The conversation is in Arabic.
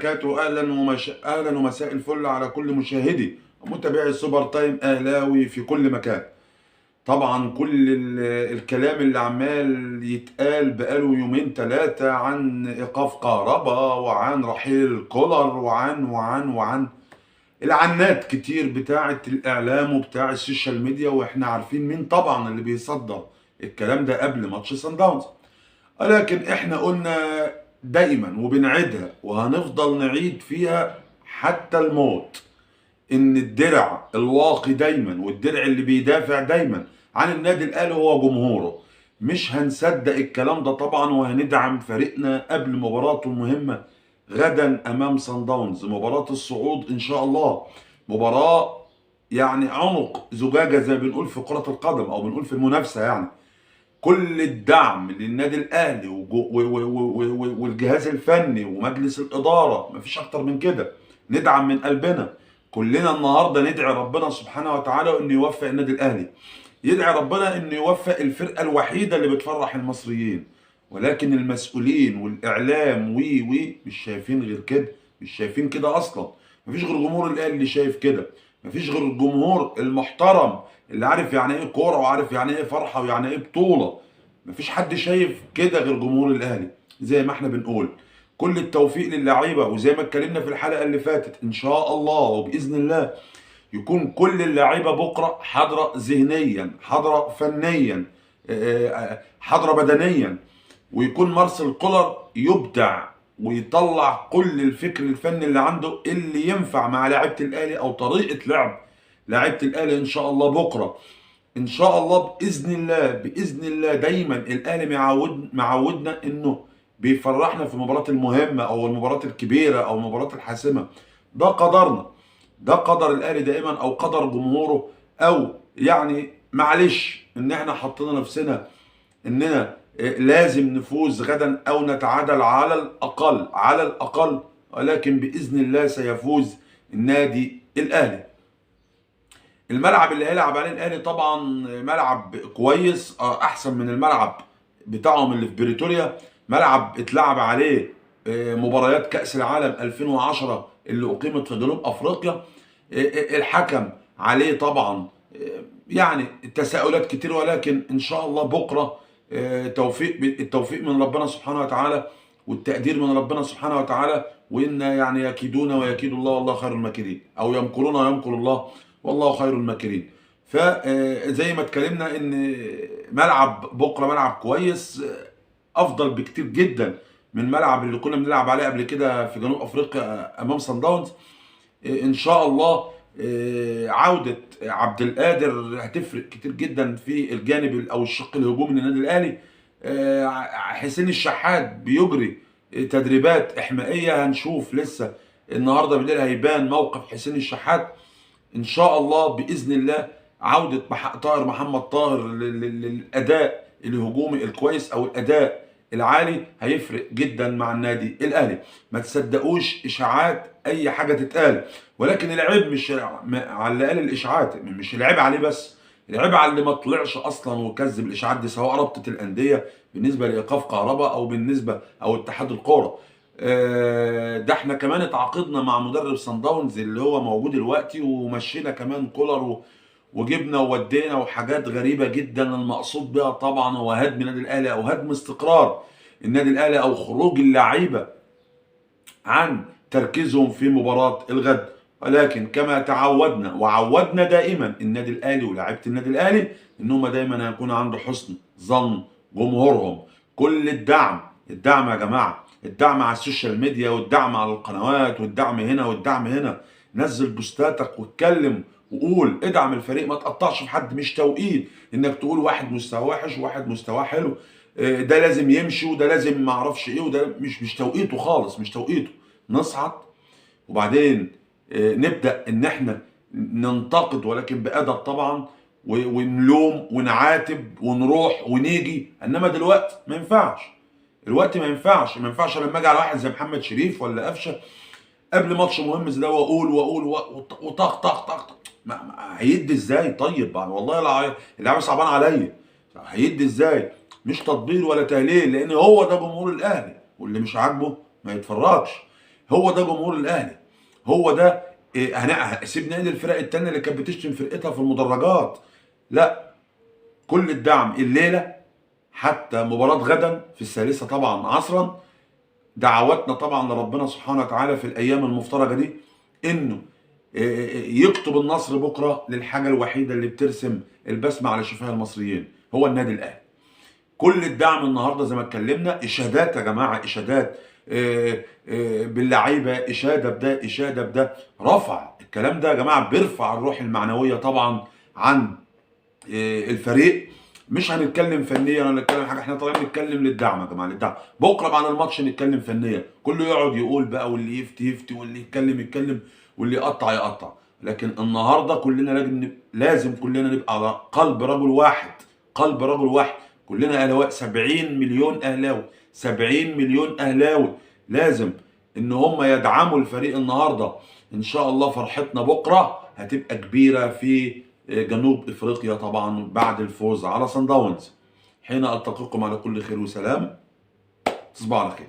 وبركاته. اهلا ومساء الفل على كل مشاهدي ومتابعي السوبر تايم اهلاوي في كل مكان. طبعا كل الكلام اللي عمال يتقال بقاله يومين ثلاثة عن ايقاف كهربا وعن رحيل كولر وعن العنات كتير بتاعة الاعلام وبتاع السوشيال ميديا، واحنا عارفين مين طبعا اللي بيصدر الكلام ده قبل ماتش سان داونز. ولكن احنا قلنا دايما وبنعيدها وهنفضل نعيد فيها حتى الموت ان الدرع الواقي دايما والدرع اللي بيدافع دايما عن النادي الاهلي هو جمهوره. مش هنصدق الكلام ده طبعا، وهندعم فريقنا قبل مباراته المهمة غدا امام سان داونز، مباراة الصعود ان شاء الله. مباراة يعني عنق زجاجة زي ما بنقول في كرة القدم او بنقول في المنافسة يعني. كل الدعم للنادي الاهلي والجهاز الفني ومجلس الاداره، مفيش اكتر من كده. ندعم من قلبنا كلنا النهارده، ندعي ربنا سبحانه وتعالى انه يوفق النادي الاهلي، يدعي ربنا انه يوفق الفرقه الوحيده اللي بتفرح المصريين. ولكن المسؤولين والاعلام وي مش شايفين غير كده، مش شايفين كده اصلا. مفيش غير جمهور الاهلي اللي شايف كده، مفيش غير الجمهور المحترم اللي عارف يعني ايه كوره وعارف يعني ايه فرحه ويعني ايه بطوله. مفيش حد شايف كده غير جمهور الاهلي. زي ما احنا بنقول كل التوفيق للعيبه، وزي ما اتكلمنا في الحلقه اللي فاتت ان شاء الله وباذن الله يكون كل اللعيبه بكره حاضره ذهنيا، حاضره فنيا، حاضره بدنيا، ويكون مارسيل كولر يبدع ويطلع كل الفكر الفني اللي عنده اللي ينفع مع لعيبه الاهلي او طريقه لعب لعيبه الاهلي ان شاء الله بكره. ان شاء الله باذن الله باذن الله. دايما الاهلي معودنا انه بيفرحنا في المباراه المهمه او المباراه الكبيره او المباراه الحاسمه. ده قدرنا، ده قدر الاهلي دائما او قدر جمهوره، او يعني معلش ان احنا حطينا نفسنا اننا لازم نفوز غدا او نتعادل على الاقل على الاقل. ولكن باذن الله سيفوز النادي الاهلي. الملعب اللي هيلعب عليه الاهلي طبعا ملعب كويس، احسن من الملعب بتاعهم اللي في بريتوريا. ملعب اتلعب عليه مباريات كأس العالم 2010 اللي اقيمت في جنوب افريقيا. الحكم عليه طبعا يعني تساؤلات كتير، ولكن ان شاء الله بكره التوفيق من ربنا سبحانه وتعالى والتقدير من ربنا سبحانه وتعالى. وان يعني يكيدون ويكيد الله والله خير الماكرين، او يمكرون ويمكر الله والله خير الماكرين. فزي ما اتكلمنا ان ملعب بكره ملعب كويس، افضل بكتير جدا من الملعب اللي كنا بنلعب عليه قبل كده في جنوب افريقيا امام سان داونز. ان شاء الله عودة عبد القادر هتفرق كتير جدا في الجانب او الشق الهجومي للنادي الاهلي. حسين الشحات بيجري تدريبات احمائية، هنشوف لسه النهارده بالليل هيبان موقف حسين الشحات. ان شاء الله باذن الله عودة طاهر محمد طاهر للاداء الهجومي الكويس او الاداء العالي هيفرق جدا مع النادي الاهلي. ما تصدقوش اشاعات اي حاجه تتقال، ولكن العيب مش على اللي قال الاشاعات، مش العيب عليه بس، العيب على اللي ما طلعش اصلا وكذب الاشاعات دي، سواء رابطه الانديه بالنسبه لايقاف كهرباء او بالنسبه او اتحاد الكوره. ده احنا كمان اتعاقدنا مع مدرب سان داونز اللي هو موجود دلوقتي، ومشينا كمان كولر وجبنا وودينا وحاجات غريبه جدا. المقصود بها طبعا هو هدم النادي الاهلي او هدم استقرار النادي الاهلي او خروج اللعيبه عن تركيزهم في مباراه الغد. ولكن كما تعودنا وعودنا دائما النادي الاهلي ولاعيبه النادي الاهلي ان هم دايما هيكون عنده حسن ظن جمهورهم. كل الدعم يا جماعه، الدعم على السوشيال ميديا والدعم على القنوات والدعم هنا والدعم هنا. نزل بوستاتك واتكلم وقول ادعم الفريق، ما تقطعش في حد. مش توقيت انك تقول واحد مستواه وحش وواحد مستواه حلو، ده لازم يمشي وده لازم ما اعرفش ايه، وده مش توقيته خالص، مش توقيته. نصعد وبعدين نبدا ان احنا ننتقد، ولكن بادب طبعا، ونلوم ونعاتب ونروح ونيجي. انما دلوقتي ما ينفعش، الوقت ما ينفعش لما اجي على واحد زي محمد شريف ولا قفشه قبل ماتش مهم زي ده واقول وطخ طخ طخ طخ. هيدي ازاي؟ طيب والله اللعبه صعبان عليا، هيدي ازاي؟ مش تطبيل ولا تهليل، لان هو ده جمهور الاهلي، واللي مش عاجبه ما يتفرجش. هو ده جمهور الاهلي. هو ده سيبنا ايه الفرق التانيه اللي كانت بتشتم فرقتها في المدرجات. لا، كل الدعم الليله، حتى مباراه غدا في الثالثه طبعا عصرا. دعواتنا طبعا لربنا سبحانه وتعالى في الايام المفترجه دي انه يكتب النصر بكره للحاجه الوحيده اللي بترسم البسمه على شفاه المصريين، هو النادي الاهلي. كل الدعم النهارده زي ما اتكلمنا، اشادات يا جماعه، اشادات باللعيبه، اشاده بده اشاده بده، رفع الكلام ده يا جماعه بيرفع الروح المعنويه طبعا عن الفريق. مش هنتكلم فنيا ولا نتكلم حاجه، احنا طالعين نتكلم للدعم يا جماعه، للدعم. بكره بعد الماتش نتكلم فنيا، كله يقعد يقول بقى، واللي يفتي يفتي، واللي يتكلم يتكلم، واللي يقطع يقطع. لكن النهارده كلنا لازم كلنا نبقى على قلب رجل واحد، قلب رجل واحد. كلنا اهلاوي، 70 مليون اهلاوي، 70 مليون اهلاوي، لازم ان هم يدعموا الفريق النهارده. ان شاء الله فرحتنا بكره هتبقى كبيره في جنوب افريقيا طبعا بعد الفوز على صن داونز. حين التقيكم على كل خير وسلام، تصبحوا على خير.